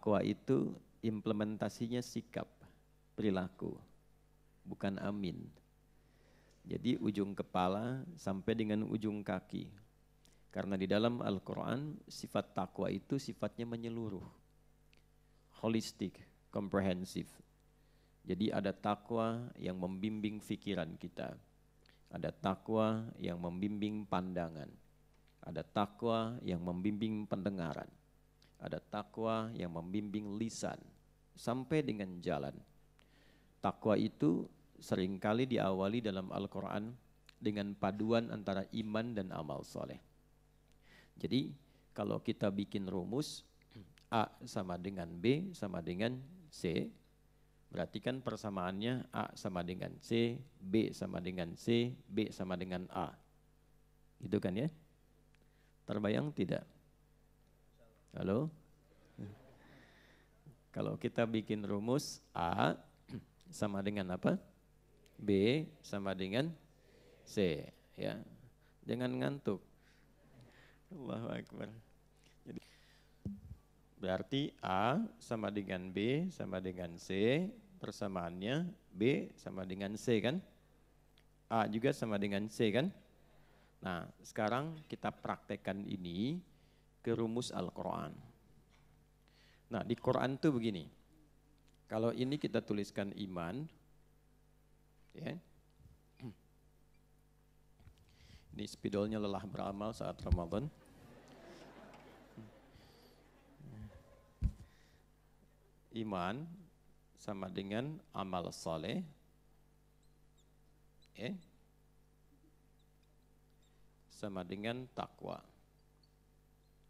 takwa itu implementasinya sikap, perilaku, bukan amin. Jadi ujung kepala sampai dengan ujung kaki. Karena di dalam Al-Quran sifat takwa itu sifatnya menyeluruh, holistik, komprehensif. Jadi ada takwa yang membimbing pikiran kita, ada takwa yang membimbing pandangan, ada takwa yang membimbing pendengaran, ada takwa yang membimbing lisan, sampai dengan jalan. Takwa itu seringkali diawali dalam Al-Quran dengan paduan antara iman dan amal soleh. Jadi kalau kita bikin rumus A sama dengan B sama dengan C, berarti kan persamaannya A sama dengan C, B sama dengan C, B sama dengan A. Gitu kan ya? Terbayang tidak? Halo? Kalau kita bikin rumus A sama dengan apa? B sama dengan C, ya. Jangan ngantuk. Allahu Akbar. Jadi berarti A sama dengan B sama dengan C, persamaannya B sama dengan C kan? A juga sama dengan C kan? Nah, sekarang kita praktekkan ini ke rumus Al-Quran. Nah, di Quran tuh begini. Kalau ini kita tuliskan iman, ya. Ini spidolnya lelah beramal saat Ramadan. Iman sama dengan amal soleh, ya. Sama dengan takwa.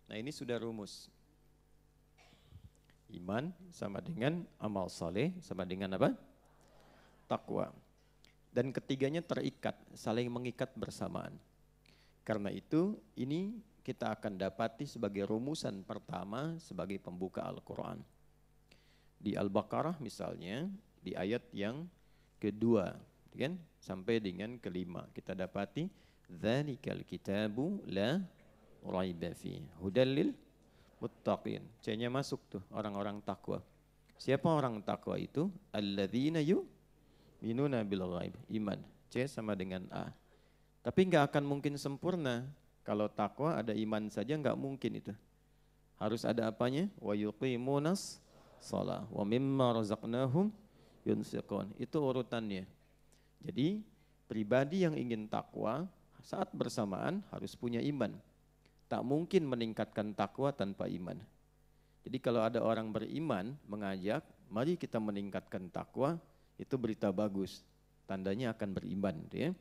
Nah ini sudah rumus. Iman sama dengan amal soleh, sama dengan apa? Takwa. Dan ketiganya terikat, saling mengikat bersamaan. Karena itu ini kita akan dapati sebagai rumusan pertama sebagai pembuka Al-Quran. Di Al-Baqarah misalnya, di ayat yang kedua, kan? Sampai dengan kelima, kita dapati dzalikal kitabu la raiba fi hudal lil muttaqin. C-nya masuk tuh, orang-orang takwa. Siapa orang takwa itu? Alladzina yu'minuna bil ghaib, iman. C sama dengan A. Tapi enggak akan mungkin sempurna. Kalau takwa ada iman saja enggak mungkin itu. Harus ada apanya? Wa yuqimunas shalah wa mimma razaqnahum yunfiqun. Itu urutannya. Jadi pribadi yang ingin takwa saat bersamaan harus punya iman. Tak mungkin meningkatkan takwa tanpa iman. Jadi kalau ada orang beriman mengajak, mari kita meningkatkan takwa, itu berita bagus. Tandanya akan beriman, ya.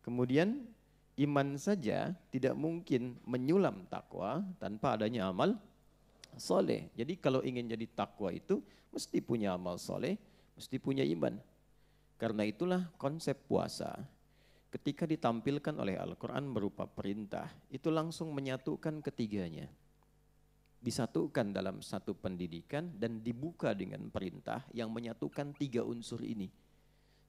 Kemudian iman saja tidak mungkin menyulam takwa tanpa adanya amal soleh. Jadi kalau ingin jadi takwa itu mesti punya amal soleh, mesti punya iman. Karena itulah konsep puasa ketika ditampilkan oleh Al-Quran berupa perintah, itu langsung menyatukan ketiganya. Disatukan dalam satu pendidikan dan dibuka dengan perintah yang menyatukan tiga unsur ini.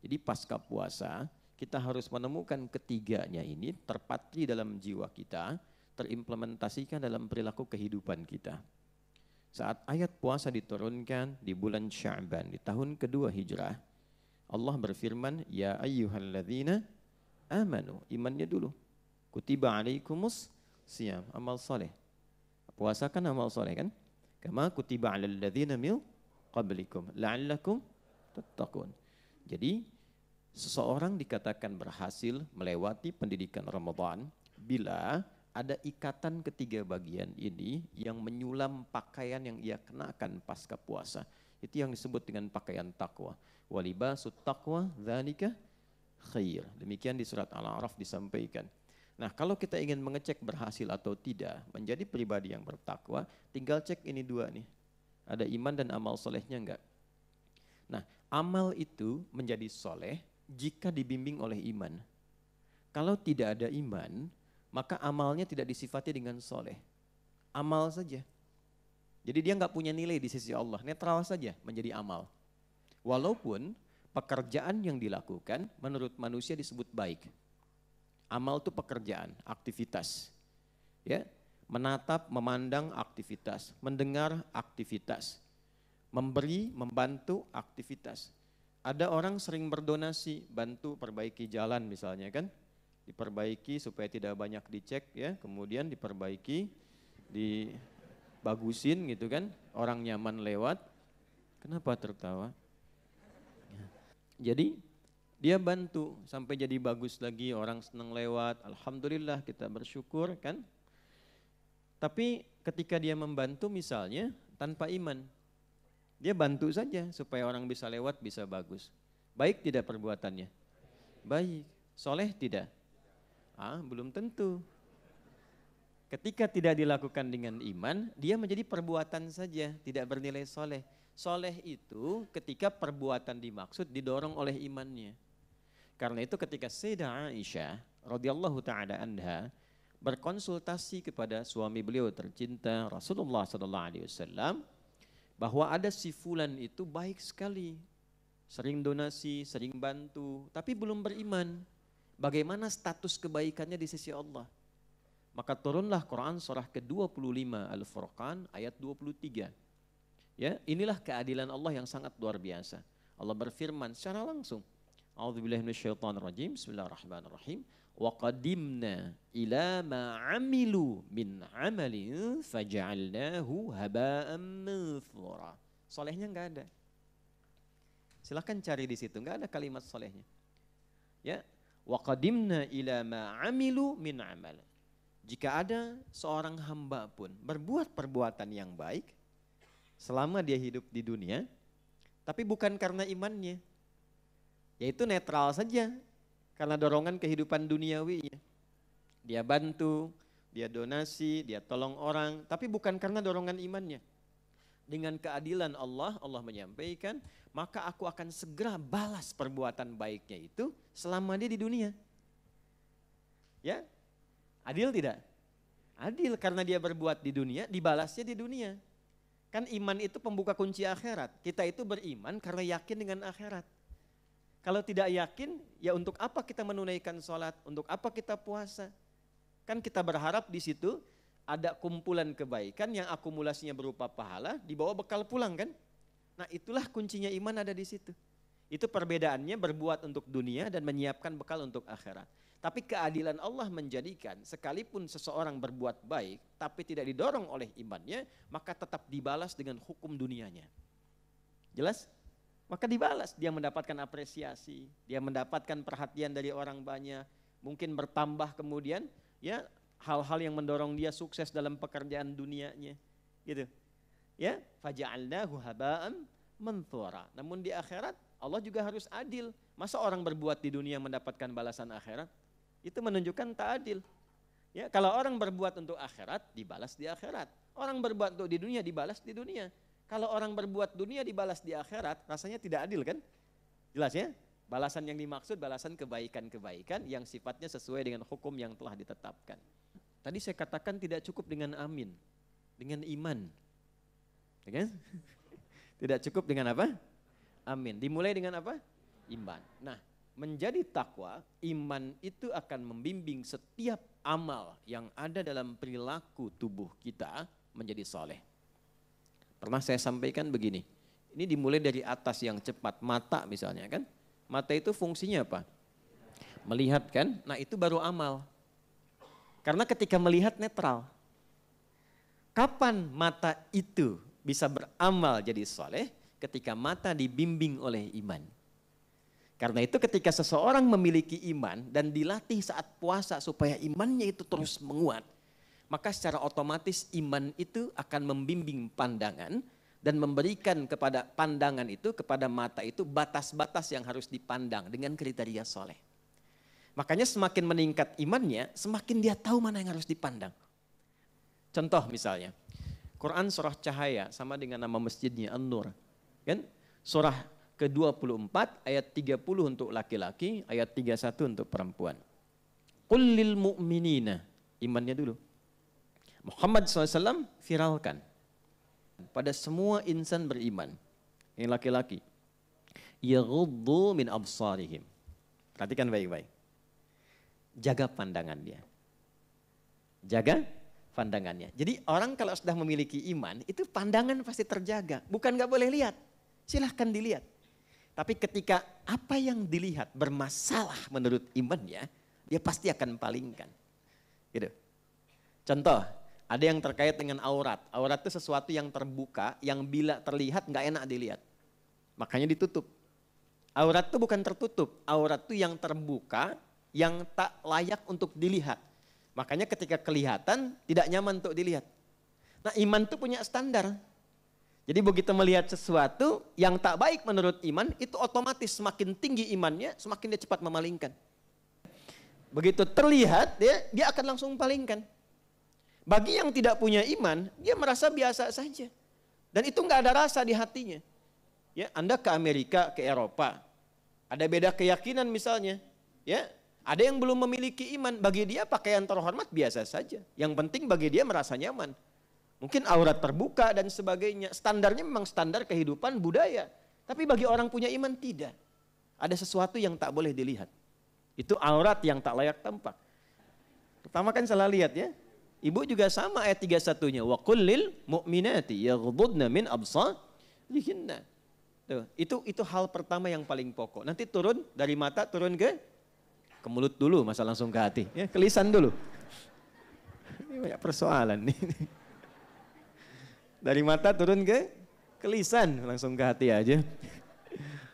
Jadi pasca puasa kita harus menemukan ketiganya ini terpatri dalam jiwa kita, terimplementasikan dalam perilaku kehidupan kita. Saat ayat puasa diturunkan di bulan Sya'ban di tahun kedua Hijrah, Allah berfirman, ya ayyuhalladzina amanu, imannya dulu. Kutiba alaikumus siyam, amal soleh. Puasa kan amal soleh kan? Kama kutiba alal ladzina min qablikum la'allakum tattaqun. Jadi seseorang dikatakan berhasil melewati pendidikan Ramadan bila ada ikatan ketiga bagian ini yang menyulam pakaian yang ia kenakan pasca puasa. Itu yang disebut dengan pakaian takwa. Walibasut taqwa dzalika khair. Demikian di surat Al-A'raf disampaikan. Nah, kalau kita ingin mengecek berhasil atau tidak menjadi pribadi yang bertakwa, tinggal cek ini dua nih. Ada iman dan amal solehnya enggak? Nah, amal itu menjadi soleh jika dibimbing oleh iman. Kalau tidak ada iman, maka amalnya tidak disifati dengan soleh. Amal saja. Jadi dia enggak punya nilai di sisi Allah, netral saja menjadi amal. Walaupun pekerjaan yang dilakukan menurut manusia disebut baik. Amal itu pekerjaan, aktivitas. Ya, menatap, memandang aktivitas, mendengar aktivitas, memberi, membantu aktivitas. Ada orang sering berdonasi, bantu perbaiki jalan misalnya kan, diperbaiki supaya tidak banyak dicek ya, kemudian diperbaiki, dibagusin gitu kan, orang nyaman lewat. Kenapa tertawa? Jadi dia bantu sampai jadi bagus lagi, orang senang lewat, alhamdulillah kita bersyukur kan. Tapi ketika dia membantu misalnya tanpa iman, dia bantu saja supaya orang bisa lewat, bisa bagus. Baik tidak perbuatannya? Baik. Soleh tidak? Belum tentu. Ketika tidak dilakukan dengan iman, dia menjadi perbuatan saja, tidak bernilai soleh. Soleh itu ketika perbuatan dimaksud didorong oleh imannya. Karena itu ketika Sayyidah Aisyah radhiyallahu taala anha berkonsultasi kepada suami beliau tercinta Rasulullah SAW bahwa ada si fulan itu baik sekali, sering donasi, sering bantu, tapi belum beriman. Bagaimana status kebaikannya di sisi Allah? Maka turunlah Quran surah ke-25 Al-Furqan ayat 23. Ya, inilah keadilan Allah yang sangat luar biasa. Allah berfirman secara langsung. A'udzubillahi minasyaitonirrajim. Bismillahirrahmanirrahim. Wa qadimna ila ma 'amilu min 'amalin faj'alnahu haba'an manthura. Solehnya enggak ada. Silakan cari di situ, enggak ada kalimat solehnya. Ya, wa qadimna ila ma 'amilu min 'amal. Jika ada seorang hamba pun berbuat perbuatan yang baik selama dia hidup di dunia, tapi bukan karena imannya, yaitu netral saja, karena dorongan kehidupan duniawi. Dia bantu, dia donasi, dia tolong orang, tapi bukan karena dorongan imannya. Dengan keadilan Allah, Allah menyampaikan, maka aku akan segera balas perbuatan baiknya itu selama dia di dunia. Ya, adil tidak? Adil, karena dia berbuat di dunia, dibalasnya di dunia. Kan iman itu pembuka kunci akhirat. Kita itu beriman karena yakin dengan akhirat. Kalau tidak yakin, ya untuk apa kita menunaikan sholat? Untuk apa kita puasa? Kan kita berharap di situ ada kumpulan kebaikan yang akumulasinya berupa pahala, dibawa bekal pulang kan? Nah itulah kuncinya iman ada di situ. Itu perbedaannya berbuat untuk dunia dan menyiapkan bekal untuk akhirat. Tapi keadilan Allah menjadikan sekalipun seseorang berbuat baik tapi tidak didorong oleh imannya, maka tetap dibalas dengan hukum dunianya. Jelas? Maka dibalas, dia mendapatkan apresiasi, dia mendapatkan perhatian dari orang banyak, mungkin bertambah kemudian ya hal-hal yang mendorong dia sukses dalam pekerjaan dunianya, gitu. Ya, faja'alnahu haba'an manthura. Namun di akhirat Allah juga harus adil. Masa orang berbuat di dunia mendapatkan balasan akhirat? Itu menunjukkan tak adil. Ya, kalau orang berbuat untuk akhirat, dibalas di akhirat. Orang berbuat untuk di dunia, dibalas di dunia. Kalau orang berbuat dunia, dibalas di akhirat, rasanya tidak adil kan? Jelas ya? Balasan yang dimaksud, balasan kebaikan-kebaikan yang sifatnya sesuai dengan hukum yang telah ditetapkan. Tadi saya katakan tidak cukup dengan amin, dengan iman. Ya kan? Tidak cukup dengan apa? Amin. Dimulai dengan apa? Iman. Nah, menjadi takwa, iman itu akan membimbing setiap amal yang ada dalam perilaku tubuh kita menjadi soleh. Pernah saya sampaikan begini, ini dimulai dari atas yang cepat, mata misalnya kan. Mata itu fungsinya apa? Melihat kan, nah itu baru amal. Karena ketika melihat netral. Kapan mata itu bisa beramal jadi soleh? Ketika mata dibimbing oleh iman. Karena itu ketika seseorang memiliki iman dan dilatih saat puasa supaya imannya itu terus menguat, maka secara otomatis iman itu akan membimbing pandangan dan memberikan kepada pandangan itu, kepada mata itu batas-batas yang harus dipandang dengan kriteria soleh. Makanya semakin meningkat imannya, semakin dia tahu mana yang harus dipandang. Contoh misalnya, Quran surah Cahaya sama dengan nama masjidnya An-Nur. Kan? Surah ke-24 ayat 30 untuk laki-laki, ayat 31 untuk perempuan. Qul lil mu'minina, imannya dulu. Muhammad SAW viralkan pada semua insan beriman, yang laki-laki. Yaghuddu min absarihim. Perhatikan baik-baik. Jaga pandangan dia. Jaga pandangannya. Jadi orang kalau sudah memiliki iman, itu pandangan pasti terjaga. Bukan nggak boleh lihat, silahkan dilihat. Tapi ketika apa yang dilihat bermasalah menurut imannya, dia pasti akan palingkan. Gitu. Contoh, ada yang terkait dengan aurat. Aurat itu sesuatu yang terbuka, yang bila terlihat nggak enak dilihat. Makanya ditutup. Aurat itu bukan tertutup, aurat itu yang terbuka, yang tak layak untuk dilihat. Makanya ketika kelihatan tidak nyaman untuk dilihat. Nah, iman itu punya standar. Jadi begitu melihat sesuatu yang tak baik menurut iman, itu otomatis semakin tinggi imannya, semakin dia cepat memalingkan. Begitu terlihat, dia akan langsung palingkan. Bagi yang tidak punya iman, dia merasa biasa saja. Dan itu nggak ada rasa di hatinya. Ya, Anda ke Amerika, ke Eropa, ada beda keyakinan misalnya. Ya, ada yang belum memiliki iman, bagi dia pakaian terhormat biasa saja. Yang penting bagi dia merasa nyaman. Mungkin aurat terbuka dan sebagainya. Standarnya memang standar kehidupan budaya. Tapi bagi orang punya iman tidak. Ada sesuatu yang tak boleh dilihat. Itu aurat yang tak layak tampak. Pertama kan salah lihat ya. Ibu juga sama ayat 31-nya. Wa kullil mu'minati yaghdudna min absarihinna. Itu hal pertama yang paling pokok. Nanti turun dari mata turun ke mulut dulu, masa langsung ke hati. Ya, ke lisan dulu. Ini banyak persoalan nih. Dari mata turun ke lisan, langsung ke hati aja.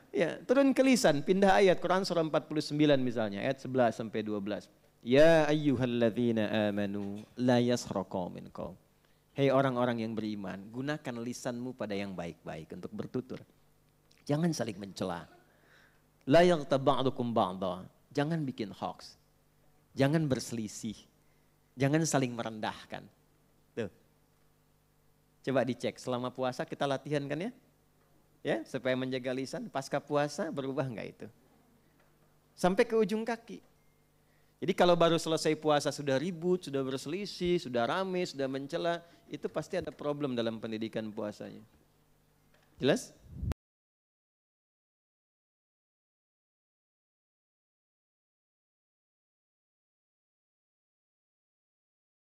Ya, turun ke lisan, pindah ayat Quran surah 49 misalnya, ayat 11 sampai 12. Ya ayyuhalladzina amanu la yasraqa minkum. Hei orang-orang yang beriman, gunakan lisanmu pada yang baik-baik untuk bertutur. Jangan saling mencela. La yaghtab ba'dukum ba'dha. Jangan bikin hoax, jangan berselisih, jangan saling merendahkan. Tuh. Coba dicek, selama puasa kita latihan kan ya? Ya, supaya menjaga lisan, pasca puasa berubah enggak itu? Sampai ke ujung kaki. Jadi kalau baru selesai puasa sudah ribut, sudah berselisih, sudah rame, sudah mencela, itu pasti ada problem dalam pendidikan puasanya. Jelas?